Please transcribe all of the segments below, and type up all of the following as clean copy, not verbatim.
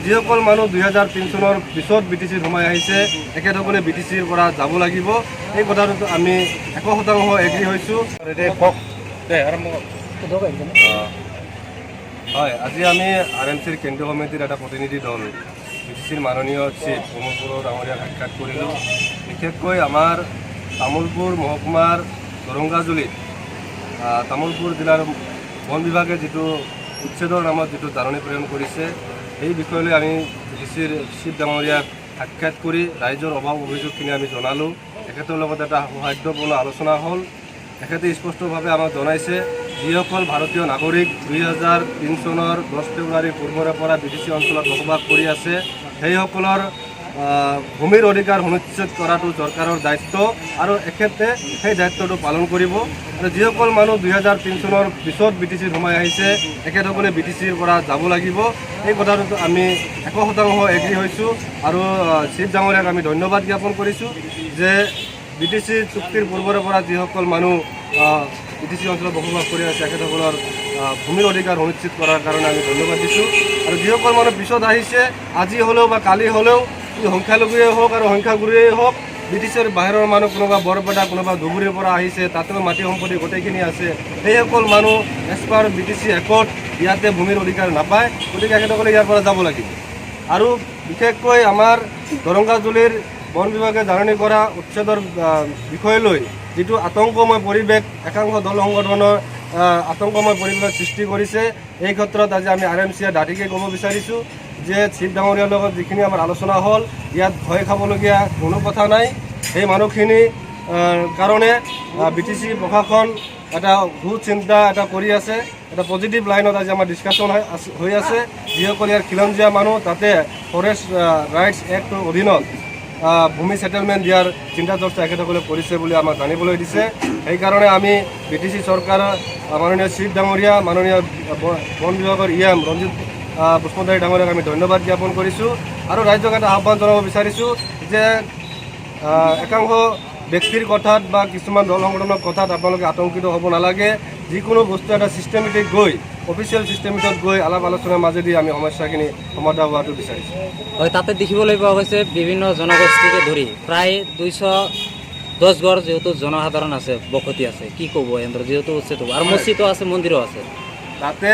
যিসকল মানুহ 2003 চনৰ পিছত BTCত সোমাই আহিছে একেসকলে BTCৰ পৰা যাব লাগিব। এই কথাটোত আমি 100% এগ্ৰী হৈছোঁ। হয়, আজি আমি RMCৰ কেন্দ্ৰীয় সমিতিৰ এটা প্ৰতিনিধি দল BTCৰ মাননীয় চিফ প্ৰমোদ বড়ো ডাঙৰীয়াক সাক্ষাৎ কৰিলোঁ। বিশেষকৈ আমাৰ তামোলপুৰ মহকুমাৰ দৰংগাজুলিত তামোলপুৰ জিলাৰ বন বিভাগে যিটো উচ্ছেদৰ নামত যিটো জাননী প্ৰেৰণ কৰিছে সেই বিষয়লৈ আমি BTCৰ চিফ ডাঙৰীয়াক সাক্ষাৎ কৰি ৰাইজৰ অভাৱ অভিযোগখিনি আমি জনালোঁ। তেখেতৰ লগত এটা সৌহাৰ্দ্যপূৰ্ণ আলোচনা হ'ল। তেখেতে স্পষ্টভাৱে আমাক জনাইছে যিসকল ভাৰতীয় নাগৰিক 2003 চনৰ 10 ফেব্ৰুৱাৰীৰ পূৰ্বৰে পৰা BTC অঞ্চলত বসবাস কৰি আছে সেইসকলৰ ভূমিৰ অধিকাৰ সুনিশ্চিত কৰাটো চৰকাৰৰ দায়িত্ব আৰু এখেতে সেই দায়িত্বটো পালন কৰিব। আৰু যিসকল মানুহ 2003 চনৰ পিছত BTCত সোমাই আহিছে একেসকলে BTCৰ পৰা যাব লাগিব। এই কথাটোত আমি 100% এগ্ৰী হৈছোঁ আৰু চিফ ডাঙৰীয়াক আমি ধন্যবাদ জ্ঞাপন কৰিছোঁ যে BTC চুক্তিৰ পূৰ্বৰে পৰা যিসকল মানুহ BTC অঞ্চলত বসবাস কৰি আছে তেখেতসকলৰ ভূমিৰ অধিকাৰ সুনিশ্চিত কৰাৰ কাৰণে আমি ধন্যবাদ দিছোঁ। আৰু যিসকল মানুহ পিছত আহিছে আজি হ'লেও বা কালি হ'লেও সংখ্যালঘুৱেই হওক আৰু সংখ্যাগুৰুৱেই হওক BTCৰ বাহিৰৰ মানুহ কোনোবা বৰপেটা কোনোবা ধুবুৰীৰ পৰা আহিছে তাতেও মাটি সম্পত্তি গোটেইখিনি আছে সেইসকল মানুহ এজ পাৰ BTC একত ইয়াতে ভূমিৰ অধিকাৰ নাপায়। গতিকে তেখেতসকলে ইয়াৰ পৰা যাব লাগিব। আৰু বিশেষকৈ আমাৰ দৰংগাজুলিৰ বন বিভাগে জাননী কৰা উচ্ছেদৰ বিষয় লৈ যিটো আতংকময় পৰিৱেশ একাংশ দল সংগঠনৰ আতংকময় পৰিৱেশ সৃষ্টি কৰিছে এই ক্ষেত্ৰত আজি আমি RMCয়ে ডাঠিকৈ ক'ব বিচাৰিছোঁ যে চিফ ডাঙৰীয়াৰ লগত যিখিনি আমাৰ আলোচনা হ'ল ইয়াত ভয় খাবলগীয়া কোনো কথা নাই। সেই মানুহখিনি কাৰণে BTC প্ৰশাসন এটা সুচিন্তা এটা কৰি আছে, এটা পজিটিভ লাইনত আজি আমাৰ ডিছকাশ্যন হৈ আছে। যিসকল ইয়াৰ খিলঞ্জীয়া মানুহ তাতে ফৰেষ্ট ৰাইটছ এক্টৰ অধীনত ভূমি সেটেলমেণ্ট দিয়াৰ চিন্তা চৰ্চা তেখেতসকলে কৰিছে বুলি আমাক জানিবলৈ দিছে। সেইকাৰণে আমি BTC চৰকাৰৰ মাননীয় চিফ ডাঙৰীয়া মাননীয় বন বিভাগৰ EM ৰঞ্জিত পুষ্পধাৰী ডাঙৰীয়াক আমি ধন্যবাদ জ্ঞাপন কৰিছোঁ আৰু ৰাইজক এটা আহ্বান জনাব বিচাৰিছোঁ যে একাংশ ব্যক্তিৰ কথাত বা কিছুমান দল সংগঠনৰ কথাত আপোনালোকে আতংকিত হ'ব নালাগে। যিকোনো বস্তু এটা ছিষ্টেমেটিক গৈ অফিচিয়েল ছিষ্টেমেটত গৈ আলাপ আলোচনাৰ মাজেদি আমি সমস্যাখিনি সমাধান হোৱাটো বিচাৰিছোঁ। হয়, তাতে দেখিবলৈ পোৱা গৈছে বিভিন্ন জনগোষ্ঠীকে ধৰি প্ৰায় 210 ঘৰ যিহেতু জনসাধাৰণ আছে বসতি আছে কি ক'ব এন্দ্ৰ যিহেতু উচ্ছেদ হ'ব আৰু মছজিদো আছে মন্দিৰো আছে তাতে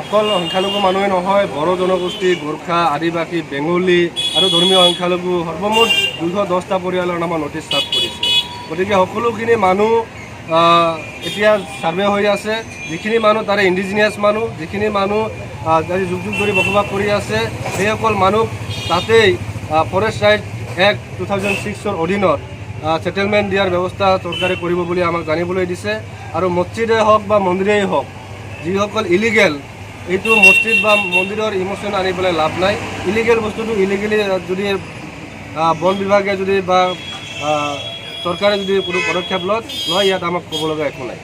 অকল সংখ্যালঘু মানুহে নহয় বড়ো জনগোষ্ঠী গোৰ্খা আদিবাসী বেংগলী আৰু ধৰ্মীয় সংখ্যালঘু সৰ্বমুঠ 210টা পৰিয়ালৰ নামত নটিছ চাৰ্ভ কৰিছে। গতিকে সকলোখিনি মানুহ এতিয়া ছাৰ্ভে হৈ আছে। যিখিনি মানুহ তাৰে ইণ্ডিজিনিয়াছ মানুহ যিখিনি মানুহ যুগ যুগ ধৰি বসবাস কৰি আছে সেইসকল মানুহ তাতেই ফৰেষ্ট ৰাইট এক্ট 2006ৰ অধীনত সেটেলমেণ্ট দিয়াৰ ব্যৱস্থা চৰকাৰে কৰিব বুলি আমাক জানিবলৈ দিছে। আৰু মছজিদেই হওক বা মন্দিৰেই হওক যিসকল ইলিগেল এইটো মছজিদ বা মন্দিৰৰ ইমোশ্যন আনি পেলাই লাভ নাই। ইলিগেল বস্তুটো ইলিগেলি যদি বন বিভাগে যদি বা চৰকাৰে যদি কোনো পদক্ষেপ লয় ইয়াত আমাক ক'ব লগা একো নাই।